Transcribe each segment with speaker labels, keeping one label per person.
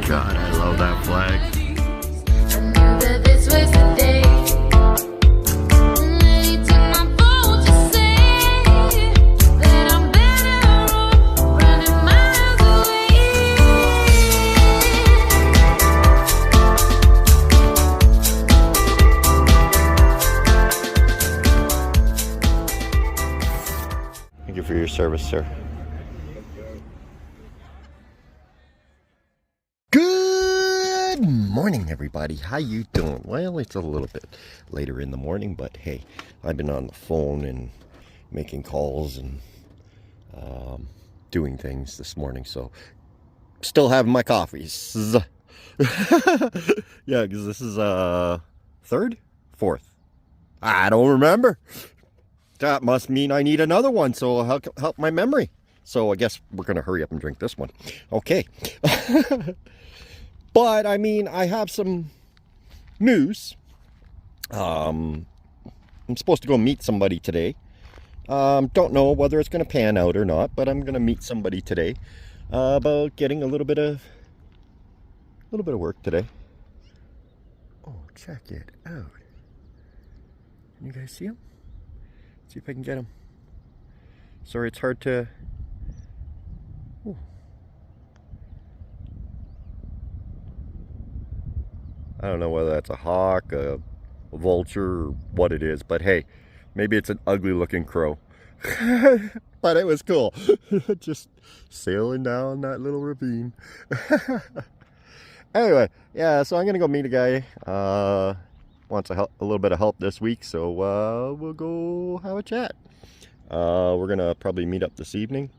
Speaker 1: God, I love that flag. Thank you for your service, sir. Good morning, everybody. How you doing? Well, it's a little bit later in the morning, but hey, I've been on the phone and making calls and doing things this morning, so still having my coffees. Yeah, because this is third, fourth. I don't remember. That must mean I need another one, so I'll help my memory. So I guess we're going to hurry up and drink this one. Okay. But, I mean, I have some news. I'm supposed to go meet somebody today. Don't know whether it's going to pan out or not, but I'm going to meet somebody today about getting a little bit of work today. Oh, check it out. Can you guys see him? See if I can get him. Sorry, it's hard to... Ooh. I don't know whether that's a hawk, a vulture, or what it is, but hey, maybe it's an ugly looking crow. But it was cool. Just sailing down that little ravine. Anyway, yeah, so I'm gonna go meet a guy. Wants a little bit of help this week, so we'll go have a chat. We're gonna probably meet up this evening.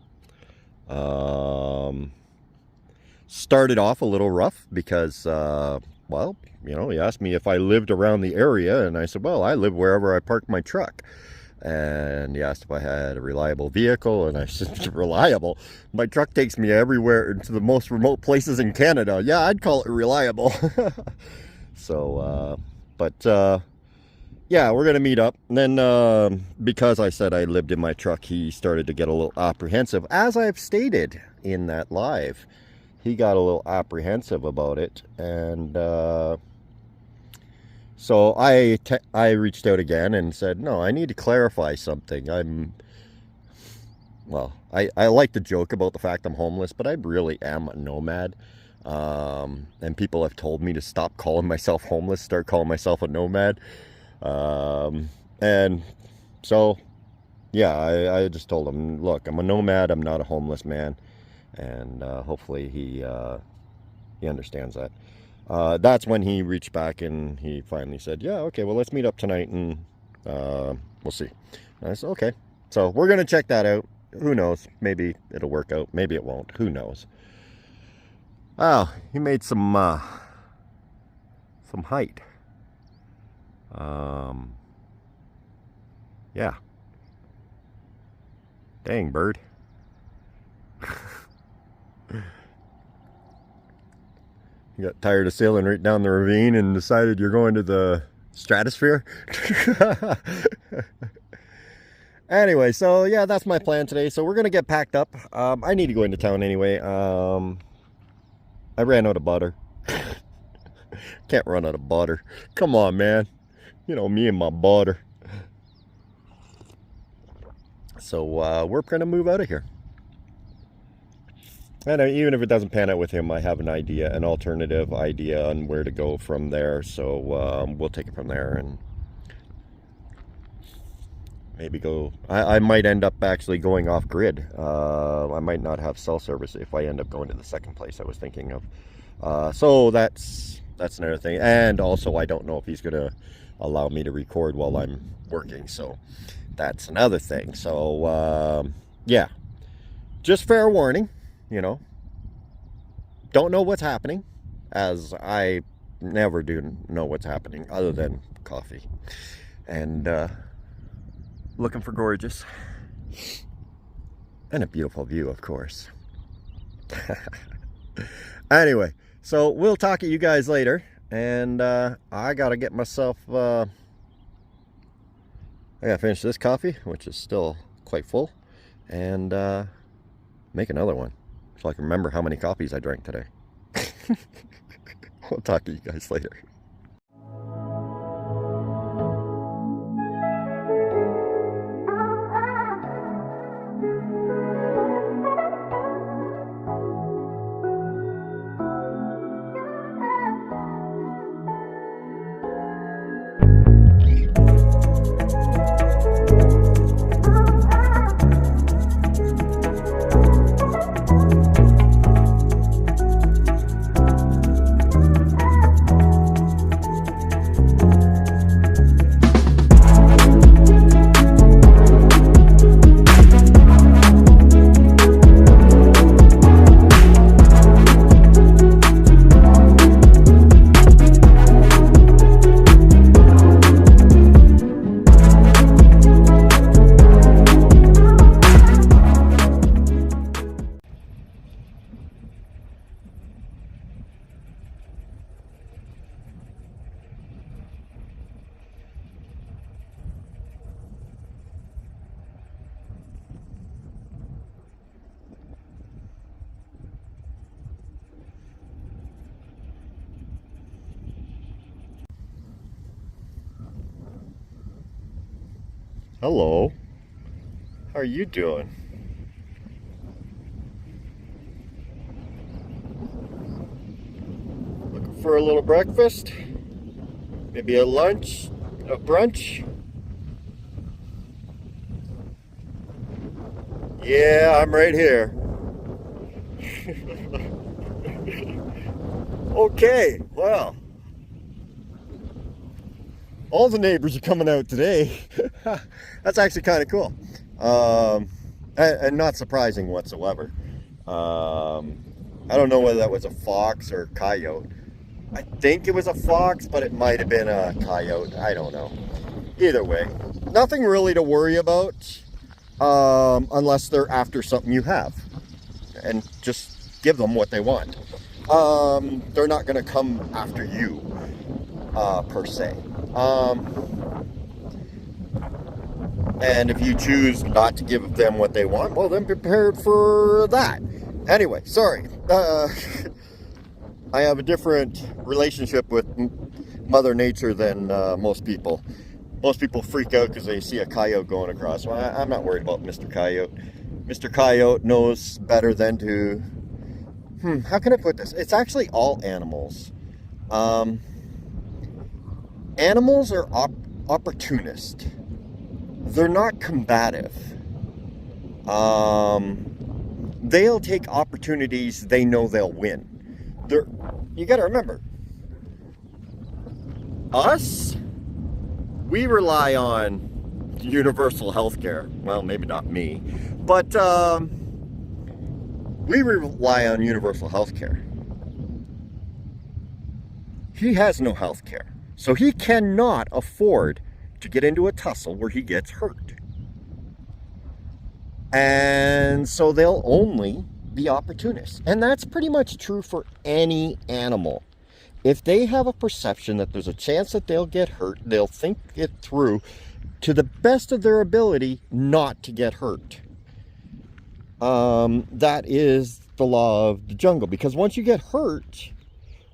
Speaker 1: Started off a little rough because, well, you know, he asked me if I lived around the area, and I said, well, I live wherever I park my truck. And he asked if I had a reliable vehicle, and I said, reliable? My truck takes me everywhere, to the most remote places in Canada. Yeah, I'd call it reliable. So, but, yeah, we're going to meet up. And then, because I said I lived in my truck, he started to get a little apprehensive. As I've stated in that live, he got a little apprehensive about it. And, so I reached out again and said, no, I need to clarify something. Well, I like to joke about the fact I'm homeless, but I really am a nomad. And people have told me to stop calling myself homeless, start calling myself a nomad. And so, yeah, I just told him, look, I'm a nomad, I'm not a homeless man. And hopefully he understands that. That's when he reached back and he finally said, yeah, okay, well, let's meet up tonight and we'll see. And I said, okay. So we're going to check that out. Who knows? Maybe it'll work out. Maybe it won't. Who knows? Oh, he made some height. Yeah. Dang, bird. You got tired of sailing right down the ravine and decided you're going to the stratosphere? Anyway, so yeah, that's my plan today. So we're going to get packed up. I need to go into town anyway. I ran out of butter. Can't run out of butter. Come on, man. You know, me and my butter. So we're going to move out of here. And even if it doesn't pan out with him, I have an alternative idea on where to go from there. So we'll take it from there and maybe go. I might end up actually going off grid. I might not have cell service if I end up going to the second place I was thinking of. So that's another thing. And also, I don't know if he's going to allow me to record while I'm working. So that's another thing. So yeah, just fair warning. You know, don't know what's happening, as I never do know what's happening other than coffee and looking for gorgeous and a beautiful view, of course. Anyway, so we'll talk to you guys later, and I gotta get myself I gotta finish this coffee, which is still quite full, and make another one so I can remember how many coffees I drank today. We'll talk to you guys later. Hello. How are you doing? Looking for a little breakfast? Maybe a lunch? A brunch? Yeah, I'm right here. Okay, well. All the neighbors are coming out today. That's actually kind of cool. And not surprising whatsoever. I don't know whether that was a fox or a coyote. I think it was a fox, but it might have been a coyote. I don't know. Either way, nothing really to worry about unless they're after something you have. And just give them what they want. They're not going to come after you, per se. And if you choose not to give them what they want, well, then prepare for that. Anyway, sorry. I have a different relationship with Mother Nature than most people. Most people freak out because they see a coyote going across. Well, I'm not worried about Mr. Coyote. Mr. Coyote knows better than to... how can I put this? It's actually all animals. Animals are opportunist. They're not combative. They'll take opportunities they know they'll win. You got to remember, us, we rely on universal health care. Well, maybe not me, but we rely on universal health care. He has no health care. So he cannot afford to get into a tussle where he gets hurt. And so they'll only be opportunists. And that's pretty much true for any animal. If they have a perception that there's a chance that they'll get hurt, they'll think it through to the best of their ability not to get hurt. That is the law of the jungle. Because once you get hurt,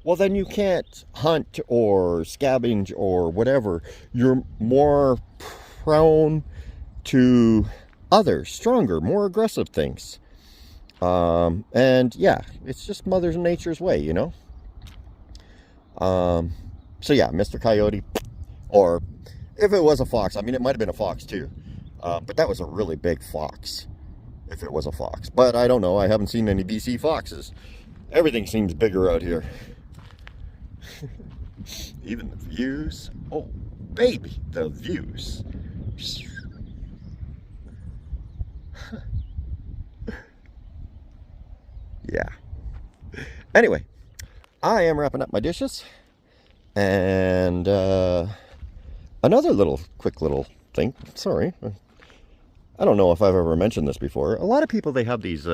Speaker 1: well, then you can't hunt or scavenge or whatever. You're more prone to other, stronger, more aggressive things. And yeah, it's just Mother Nature's way, you know? So yeah, Mr. Coyote, or if it was a fox, I mean, it might have been a fox too. But that was a really big fox, if it was a fox. But I don't know, I haven't seen any BC foxes. Everything seems bigger out here. Even the views. Oh, baby, the views. Yeah. Anyway, I am wrapping up my dishes. And another quick little thing. Sorry. I don't know if I've ever mentioned this before. A lot of people, they have these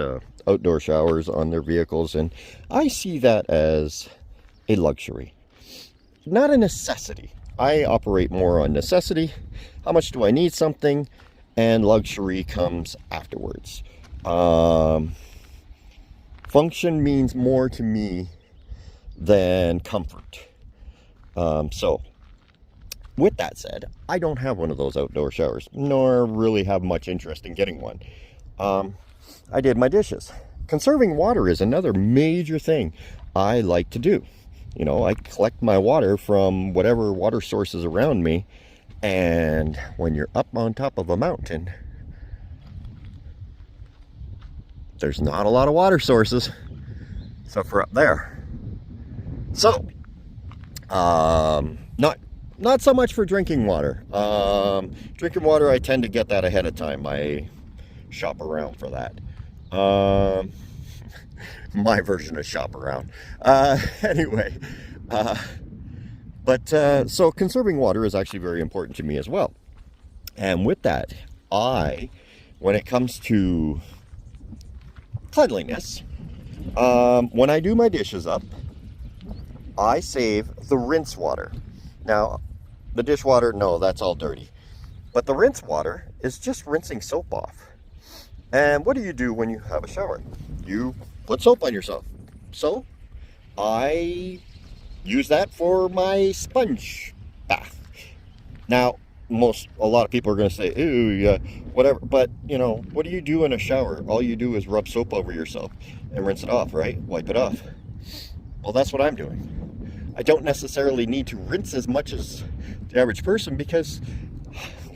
Speaker 1: outdoor showers on their vehicles. And I see that as a luxury, not a necessity. I operate more on necessity. How much do I need something? And luxury comes afterwards. Function means more to me than comfort. So with that said, I don't have one of those outdoor showers, nor really have much interest in getting one. I did my dishes. Conserving water is another major thing I like to do. You know, I collect my water from whatever water sources around me, and when you're up on top of a mountain, there's not a lot of water sources, except for up there. So, not so much for drinking water. Drinking water, I tend to get that ahead of time. I shop around for that. My version of shop around. Anyway, so conserving water is actually very important to me as well. And with that, when it comes to cleanliness, when I do my dishes up, I save the rinse water. Now, the dishwater, no, that's all dirty. But the rinse water is just rinsing soap off. And what do you do when you have a shower? You put soap on yourself. So, I use that for my sponge bath. Now, a lot of people are going to say, ooh, yeah, whatever. But, you know, what do you do in a shower? All you do is rub soap over yourself and rinse it off, right? Wipe it off. Well, that's what I'm doing. I don't necessarily need to rinse as much as the average person because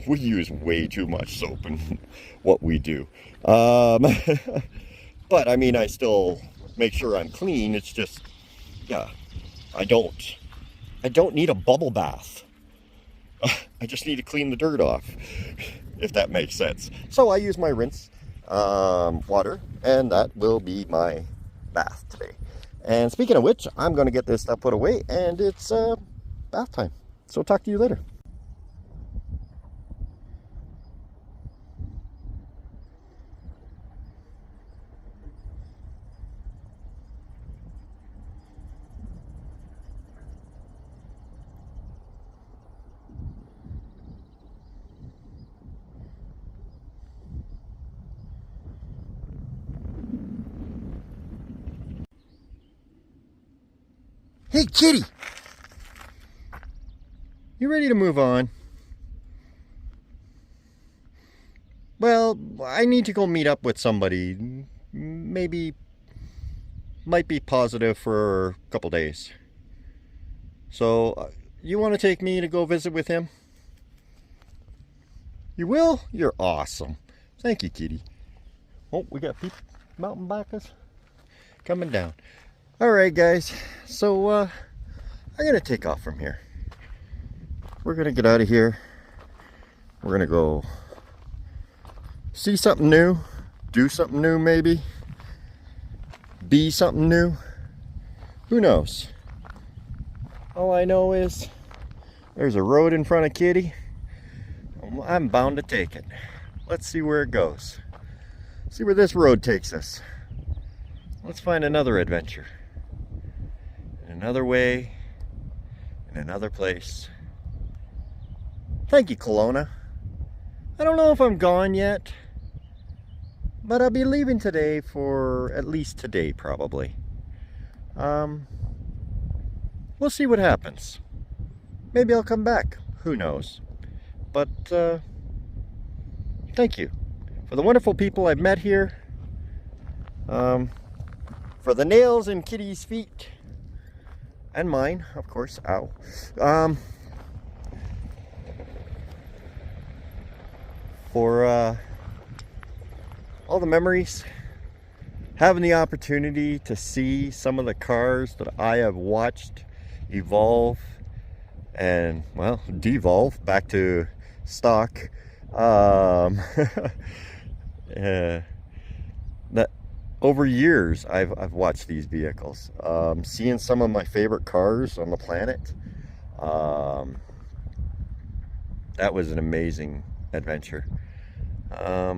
Speaker 1: we use way too much soap in what we do. But I mean, I still make sure I'm clean. It's just, yeah, I don't need a bubble bath. I just need to clean the dirt off, if that makes sense. So I use my rinse water, and that will be my bath today. And speaking of which, I'm going to get this stuff put away, and it's bath time. So talk to you later. Hey, kitty! You ready to move on? Well, I need to go meet up with somebody. Maybe, might be positive for a couple days. So, you want to take me to go visit with him? You will? You're awesome. Thank you, kitty. Oh, we got people, mountain bikers coming down. Alright guys, so I'm going to take off from here. We're going to get out of here. We're going to go see something new, do something new maybe, be something new. Who knows? All I know is there's a road in front of Kitty. I'm bound to take it. Let's see where it goes. See where this road takes us. Let's find another adventure. Another way, in another place. Thank you, Kelowna. I don't know if I'm gone yet, but I'll be leaving today for at least today, probably. We'll see what happens. Maybe I'll come back. Who knows? But, thank you for the wonderful people I've met here. For the nails in Kitty's feet. And mine, of course. Ow. For all the memories, having the opportunity to see some of the cars that I have watched evolve and, well, devolve back to stock. That over years I've watched these vehicles, seeing some of my favorite cars on the planet. That was an amazing adventure. But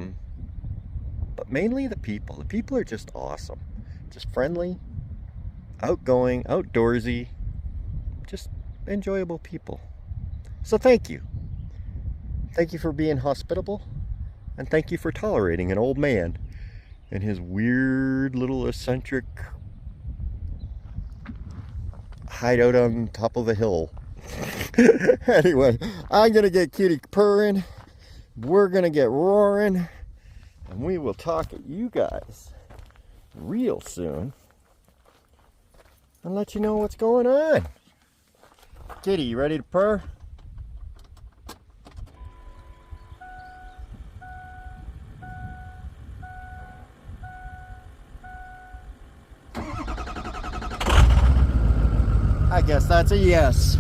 Speaker 1: mainly the people are just awesome, just friendly, outgoing, outdoorsy, just enjoyable people. So thank you for being hospitable, and thank you for tolerating an old man and his weird little eccentric hide out on top of a hill. Anyway, I'm gonna get Kitty purring. We're gonna get roaring, and we will talk at you guys real soon and let you know what's going on. Kitty, you ready to purr? I guess that's a yes.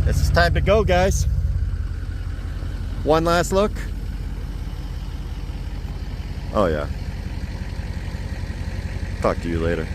Speaker 1: This is time to go, guys. One last look. Oh yeah. Talk to you later.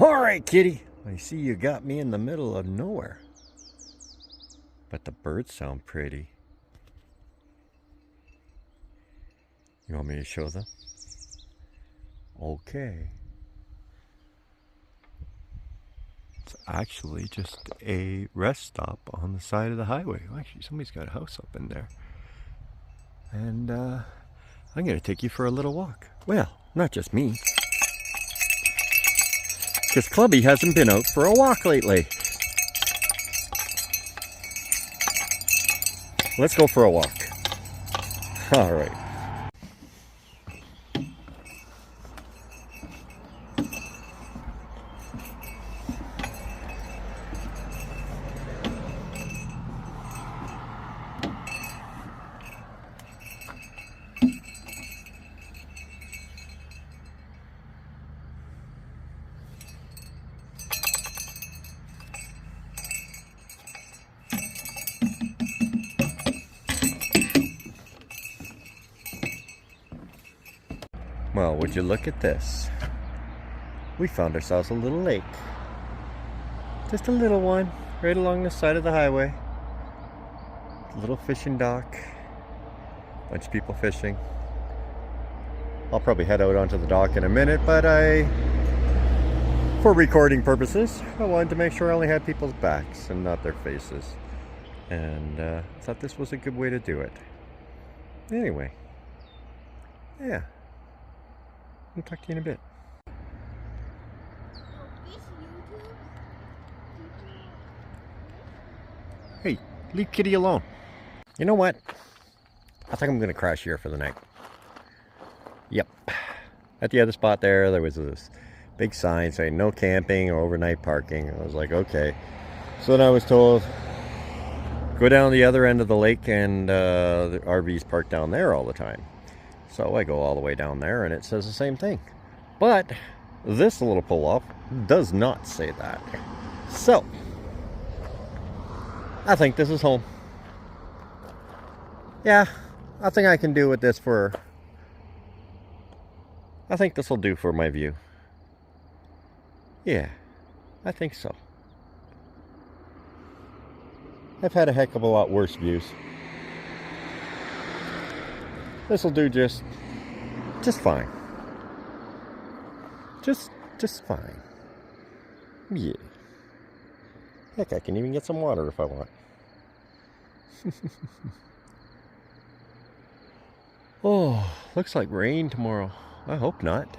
Speaker 1: All right, kitty. I see you got me in the middle of nowhere. But the birds sound pretty. You want me to show them? Okay. It's actually just a rest stop on the side of the highway. Well, actually, somebody's got a house up in there. And I'm going to take you for a little walk. Well, not just me. Because Clubby hasn't been out for a walk lately. Let's go for a walk. All right. Well, would you look at this? We found ourselves a little lake. Just a little one, right along the side of the highway. A little fishing dock. Bunch of people fishing. I'll probably head out onto the dock in a minute, but for recording purposes, I wanted to make sure I only had people's backs and not their faces. And I thought this was a good way to do it. Anyway, yeah. I'll talk to you in a bit. Hey, leave Kitty alone. You know what? I think I'm going to crash here for the night. Yep. At the other spot there was this big sign saying no camping or overnight parking. I was like, okay. So then I was told, go down the other end of the lake and the RVs park down there all the time. So I go all the way down there and it says the same thing. But this little pull-off does not say that. So, I think this is home. Yeah, I think I can do with this for... I think this will do for my view. Yeah, I think so. I've had a heck of a lot worse views. This will do just fine. Just fine. Yeah. Heck, I can even get some water if I want. Oh, looks like rain tomorrow. I hope not.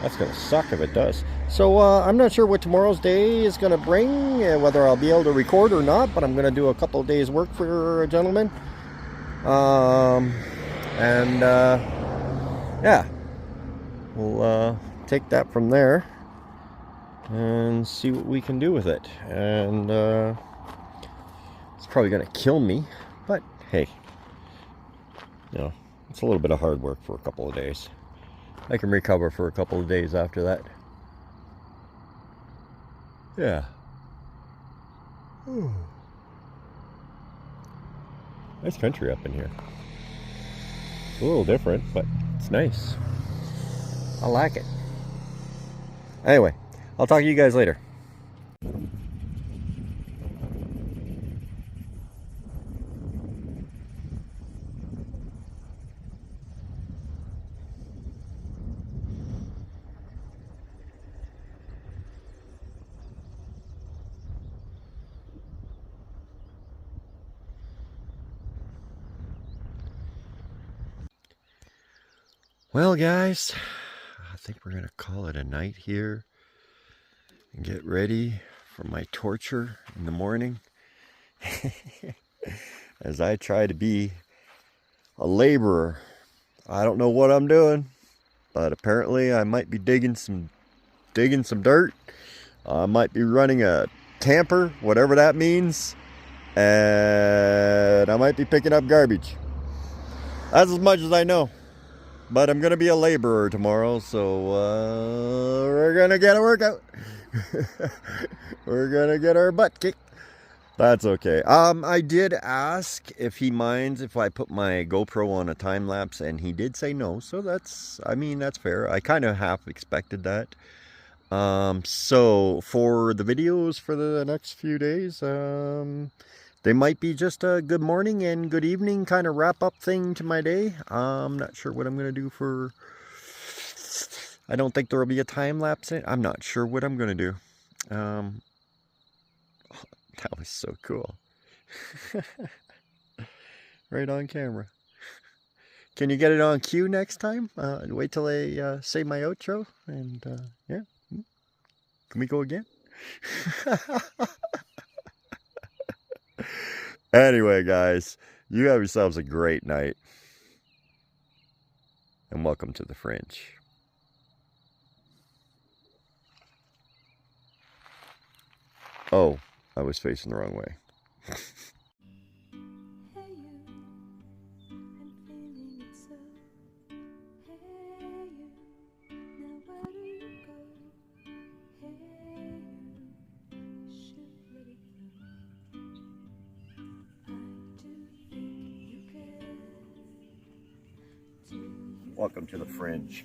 Speaker 1: That's gonna suck if it does. So I'm not sure what tomorrow's day is gonna bring, whether I'll be able to record or not, but I'm gonna do a couple of days work for a gentleman. Yeah, we'll take that from there and see what we can do with it. And it's probably gonna kill me, but hey, you know, it's a little bit of hard work for a couple of days. I can recover for a couple of days after that. Yeah. Ooh. Nice country up in here. It's a little different, but it's nice. I like it. Anyway, I'll talk to you guys later. Well, guys, I think we're going to call it a night here and get ready for my torture in the morning as I try to be a laborer. I don't know what I'm doing, but apparently I might be digging some dirt. I might be running a tamper, whatever that means, and I might be picking up garbage. That's as much as I know. But I'm going to be a laborer tomorrow, so we're going to get a workout. We're going to get our butt kicked. That's okay. I did ask if he minds if I put my GoPro on a time lapse, and he did say no. So that's fair. I kind of half expected that. So for the videos for the next few days, they might be just a good morning and good evening kind of wrap up thing to my day. I'm not sure what I'm going to do for I don't think there will be a time lapse in it. I'm not sure what I'm going to do. That was so cool. Right on camera. Can you get it on cue next time? Wait till I say my outro, and yeah. Can we go again? Anyway, guys, you have yourselves a great night, and welcome to the Fringe. Oh, I was facing the wrong way. Welcome to the Fringe.